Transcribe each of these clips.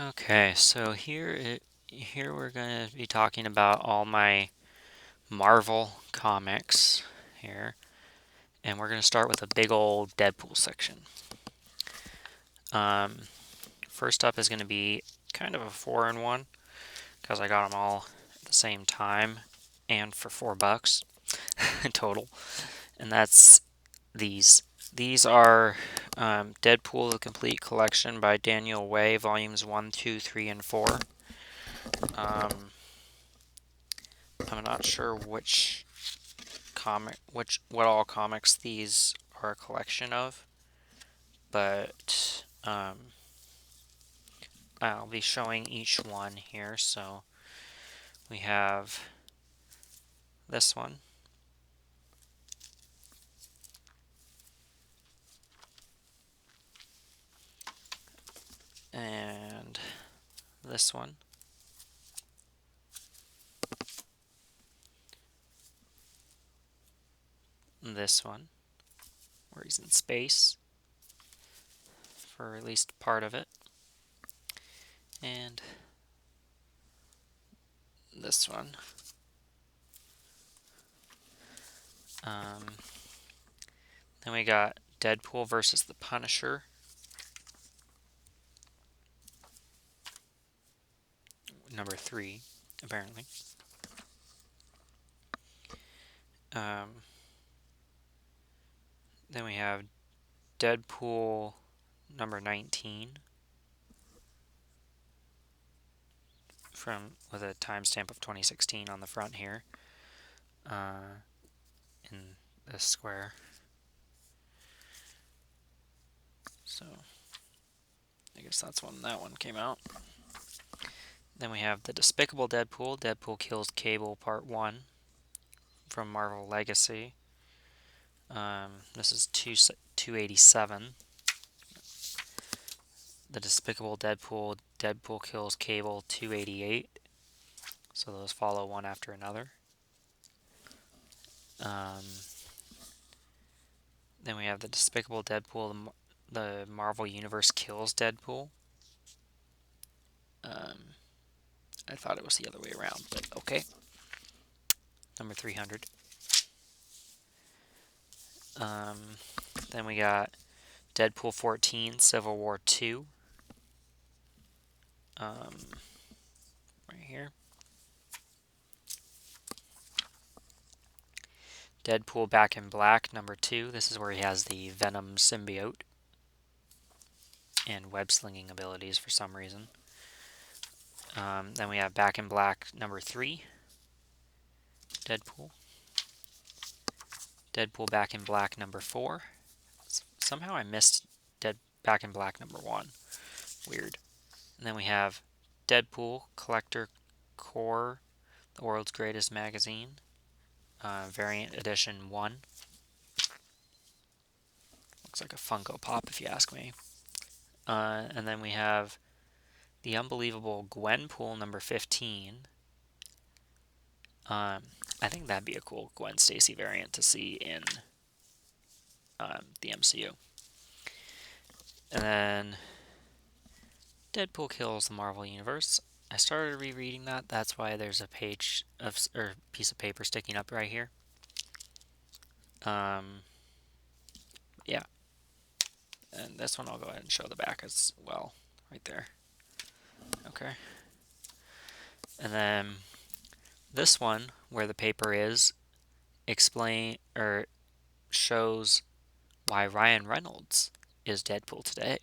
Okay, so here we're going to be talking about all my Marvel comics here, and we're going to start with a big old Deadpool section. Um, First up is going to be kind of a foreign one because I got them all at the same time and for $4 total, and that's these. These are Deadpool: The Complete Collection by Daniel Way, volumes 1, 2, 3, and 4. Um, I'm not sure what all comics these are a collection of, but I'll be showing each one here. So we have this one, and this one, and this one, where he's in space for at least part of it, and this one. Um, then we got Deadpool versus the Punisher, number 3, apparently. Um, then we have Deadpool number 19 with a timestamp of 2016 on the front here, in this square. So I guess that's when that one came out. Then we have the Despicable Deadpool, Deadpool Kills Cable Part 1 from Marvel Legacy. This is 287. The Despicable Deadpool, Deadpool Kills Cable 288. So those follow one after another. Then we have the Despicable Deadpool, the Marvel Universe Kills Deadpool. I thought it was the other way around, but okay. Number 300. Then we got Deadpool 14, Civil War 2. Right here. Deadpool Back in Black, number 2. This is where he has the Venom symbiote and web-slinging abilities for some reason. Then we have Back in Black, number 3. Deadpool. Deadpool Back in Black, number 4. Somehow I missed Back in Black, number 1. Weird. And then we have Deadpool Collector Core, the world's greatest magazine, variant edition 1. Looks like a Funko Pop if you ask me. And then we have the Unbelievable Gwenpool number 15. I think that'd be a cool Gwen Stacy variant to see in the MCU. And then Deadpool Kills the Marvel Universe. I started rereading that. That's why there's a piece of paper sticking up right here. Yeah. And this one I'll go ahead and show the back as well, right there. Okay. And then this one, where the paper is, shows why Ryan Reynolds is Deadpool today.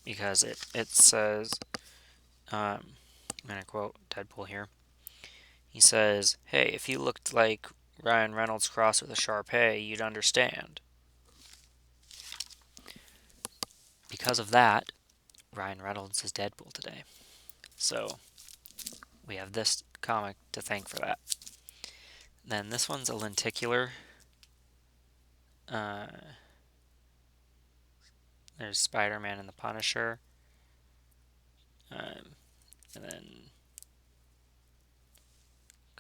Because it says, I'm going to quote Deadpool here. He says, "Hey, if you looked like Ryan Reynolds crossed with a Sharpay, you'd understand." Because of that, Ryan Reynolds is Deadpool today. So we have this comic to thank for that. Then this one's a lenticular. There's Spider-Man and the Punisher. And then,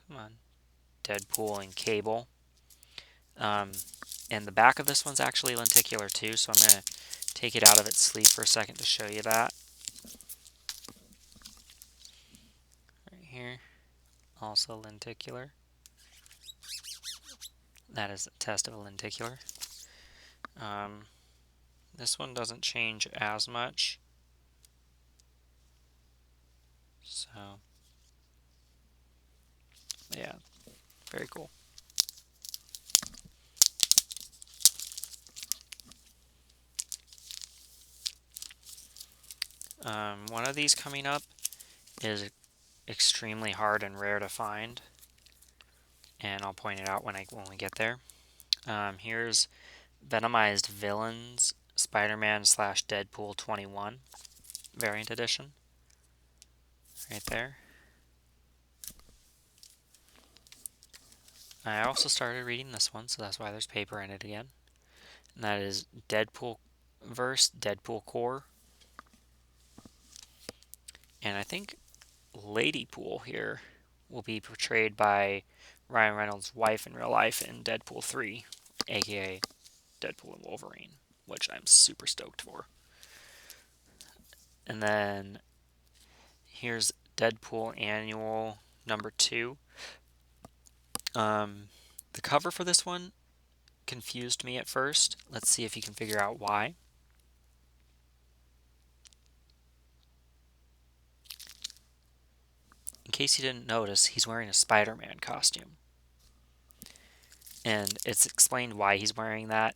come on, Deadpool and Cable. And the back of this one's actually lenticular too, so I'm going to take it out of its sleeve for a second to show you that. Right here, also lenticular. That is a test of a lenticular. This one doesn't change as much. So, yeah, very cool. One of these coming up is extremely hard and rare to find, and I'll point it out when we get there. Here's Venomized Villains Spider-Man / Deadpool 21 variant edition, right there. I also started reading this one, so that's why there's paper in it again. And that is Deadpool Verse, Deadpool Core. And I think Ladypool here will be portrayed by Ryan Reynolds' wife in real life in Deadpool 3, aka Deadpool and Wolverine, which I'm super stoked for. And then here's Deadpool Annual #2. The cover for this one confused me at first. Let's see if you can figure out why. In case you didn't notice, he's wearing a Spider-Man costume. And it's explained why he's wearing that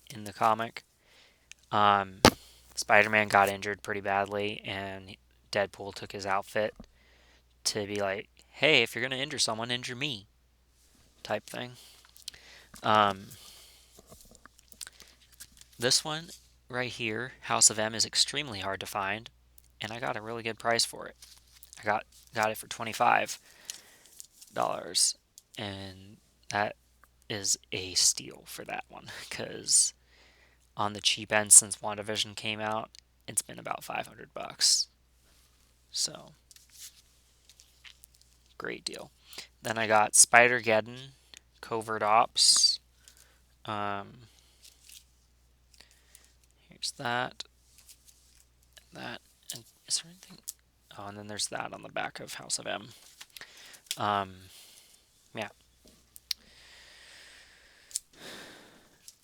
in the comic. Spider-Man got injured pretty badly, and Deadpool took his outfit to be like, hey, if you're going to injure someone, injure me, type thing. This one right here, House of M, is extremely hard to find, and I got a really good price for it. I got it for $25, and that is a steal for that one, because on the cheap end since WandaVision came out, it's been about $500. So, great deal. Then I got Spider-Geddon, Covert Ops. Here's that. That. And is there anything? Oh, and then there's that on the back of House of M. Yeah.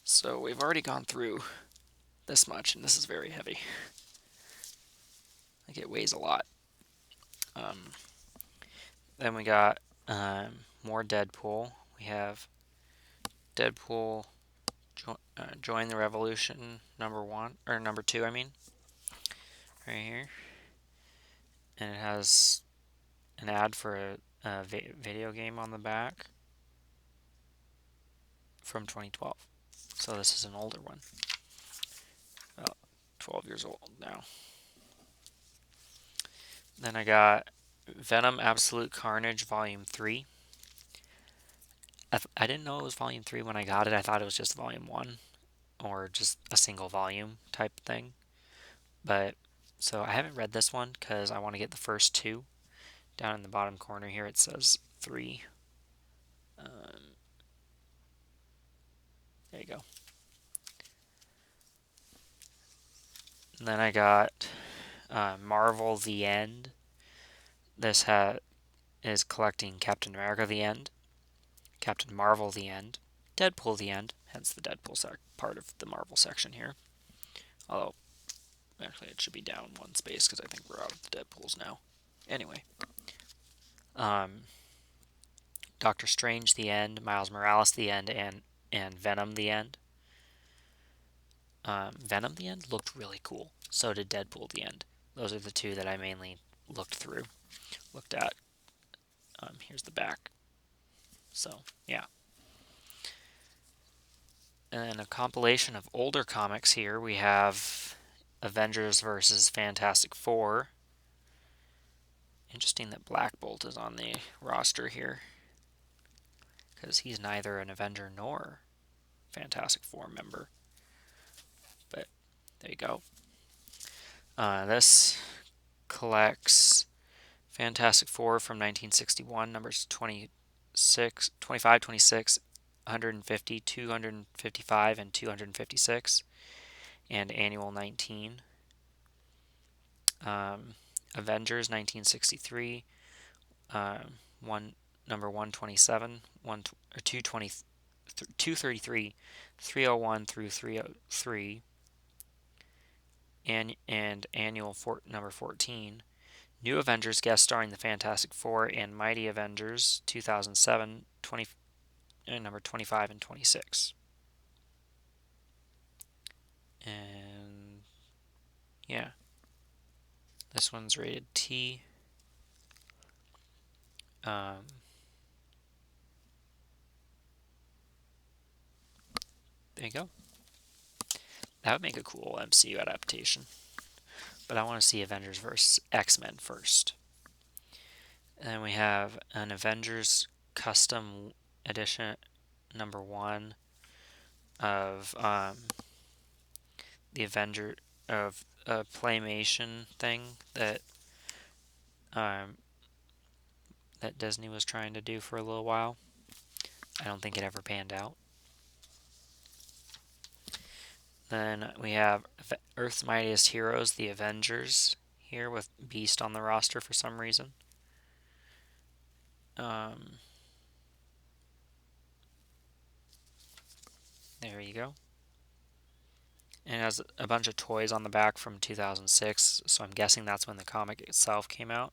So we've already gone through this much, and this is very heavy. Like, it weighs a lot. Then we got more Deadpool. We have Deadpool Join the Revolution #2, I mean, right here. And it has an ad for a video game on the back from 2012. So this is an older one. About 12 years old now. Then I got Venom Absolute Carnage Volume 3. I didn't know it was Volume 3 when I got it. I thought it was just Volume 1 or just a single volume type thing. But, so I haven't read this one because I want to get the first two. Down in the bottom corner here it says 3. There you go. And then I got Marvel The End. This is collecting Captain America The End, Captain Marvel The End, Deadpool The End, hence the Deadpool part of the Marvel section here. Although, actually it should be down one space because I think we're out of the Deadpools now. Anyway. Doctor Strange The End, Miles Morales The End, and Venom The End. Venom The End looked really cool. So did Deadpool The End. Those are the two that I mainly looked at. Here's the back. So, yeah. And a compilation of older comics here. We have Avengers versus Fantastic Four. Interesting that Black Bolt is on the roster here, because he's neither an Avenger nor Fantastic Four member. But there you go. This collects Fantastic Four from 1961, numbers 25, 26, 150, 255, and 256. and Annual 19. Avengers 1963, number 127, 220, 233, 301 through 303, and Annual number 14. New Avengers guest starring the Fantastic Four and Mighty Avengers 2007, number 25 and 26. And yeah, this one's rated T. There you go. That would make a cool MCU adaptation. But I want to see Avengers vs. X-Men first. And then we have an Avengers Custom Edition number 1 of the Avenger of a Playmation thing that that Disney was trying to do for a little while. I don't think it ever panned out. Then we have Earth's Mightiest Heroes, the Avengers, here with Beast on the roster for some reason. There you go. And it has a bunch of toys on the back from 2006, so I'm guessing that's when the comic itself came out.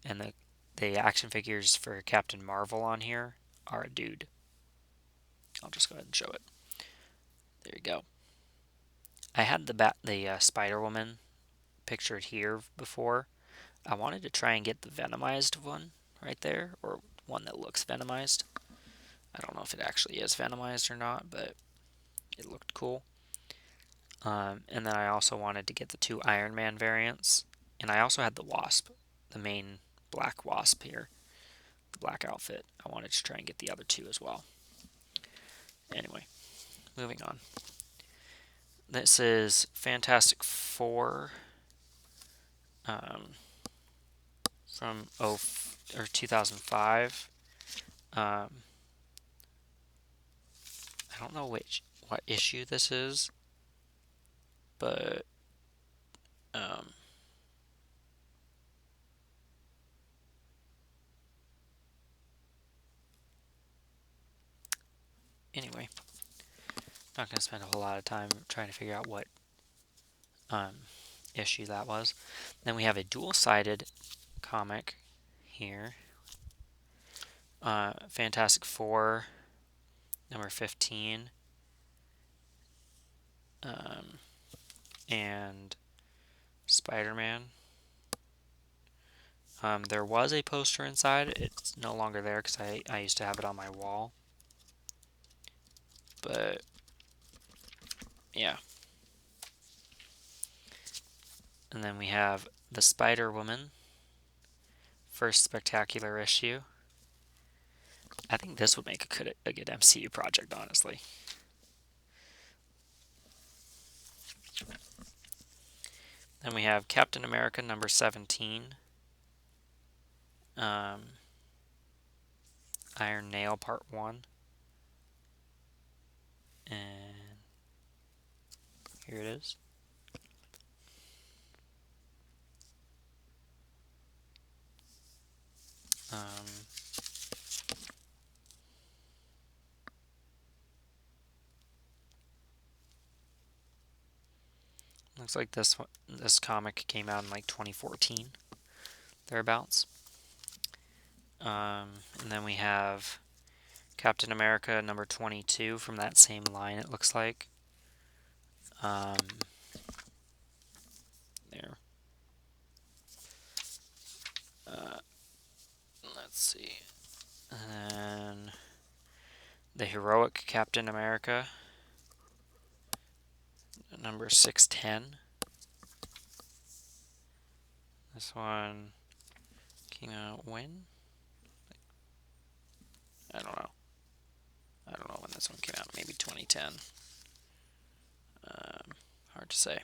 And the action figures for Captain Marvel on here are a dude. I'll just go ahead and show it. There you go. I had the Spider-Woman pictured here before. I wanted to try and get the Venomized one right there, or one that looks Venomized. I don't know if it actually is Venomized or not, but it looked cool. And then I also wanted to get the 2 Iron Man variants. And I also had the Wasp, the main black Wasp here, the black outfit. I wanted to try and get the other 2 as well. Anyway, moving on. This is Fantastic Four from 2005. I don't know what issue this is, but anyway, not going to spend a whole lot of time trying to figure out what issue that was. Then we have a dual-sided comic here. Fantastic Four, number 15. And Spider-Man. There was a poster inside. It's no longer there because I used to have it on my wall. But, yeah. And then we have the Spider-Woman, first spectacular issue. I think this would make a good MCU project, honestly. Then we have Captain America number 17. Iron Nail Part 1. And here it is. Looks like this comic came out in like 2014, thereabouts. And then we have Captain America number 22 from that same line, it looks like. There. Let's see. And then the Heroic Captain America number 610. This one came out when? I don't know. I don't know when this one came out. Maybe 2010. Hard to say.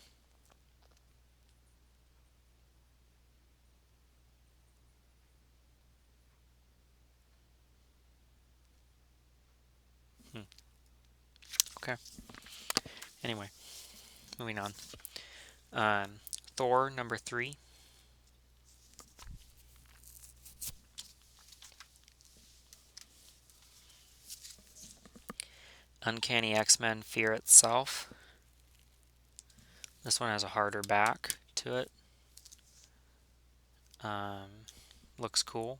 Okay. Anyway, moving on. Thor number 3. Uncanny X-Men Fear Itself. This one has a harder back to it. Looks cool.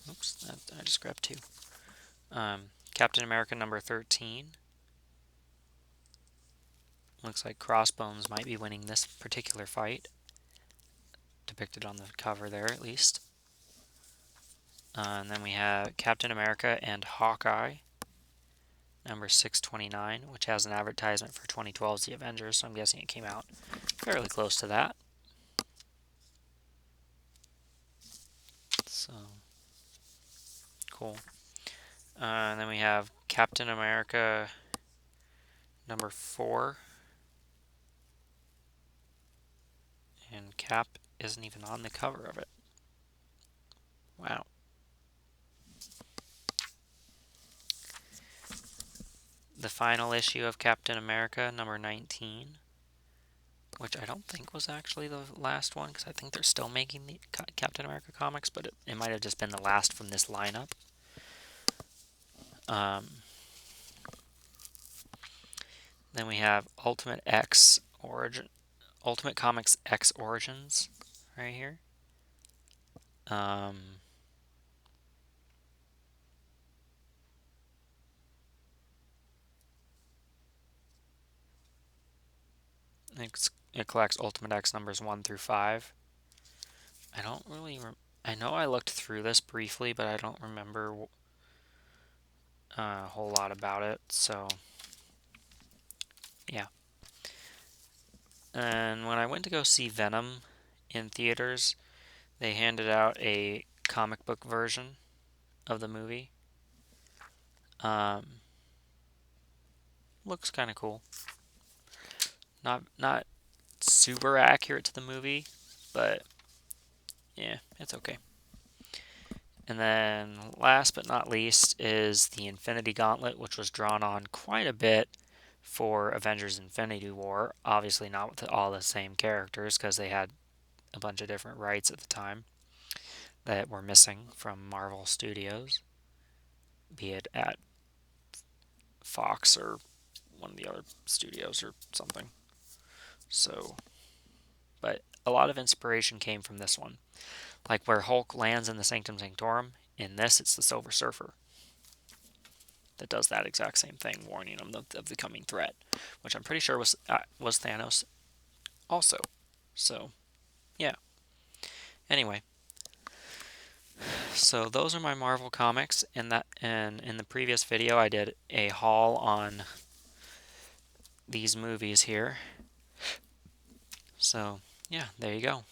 Oops, I just grabbed 2. Captain America number 13. Looks like Crossbones might be winning this particular fight. Depicted on the cover there, at least. And then we have Captain America and Hawkeye, number 629, which has an advertisement for 2012's The Avengers, so I'm guessing it came out fairly close to that. So, cool. And then we have Captain America number 4. And Cap isn't even on the cover of it. Wow. The final issue of Captain America, number 19, which I don't think was actually the last one, because I think they're still making the Captain America comics, but it might have just been the last from this lineup. Then we have Ultimate Comics X Origins right here. It collects Ultimate X numbers 1 through 5. I don't really... I know I looked through this briefly, but I don't remember a whole lot about it, so... yeah. And when I went to go see Venom in theaters, they handed out a comic book version of the movie. Looks kind of cool. Not super accurate to the movie, but yeah, it's okay. And then last but not least is the Infinity Gauntlet, which was drawn on quite a bit for Avengers Infinity War. Obviously not with all the same characters, because they had a bunch of different rights at the time that were missing from Marvel Studios, be it at Fox or one of the other studios or something. So, but a lot of inspiration came from this one. Like where Hulk lands in the Sanctum Sanctorum, in this it's the Silver Surfer that does that exact same thing, warning him of the coming threat, which I'm pretty sure was Thanos also. So, yeah. Anyway, so those are my Marvel comics. And in the previous video, I did a haul on these movies here. So, yeah, there you go.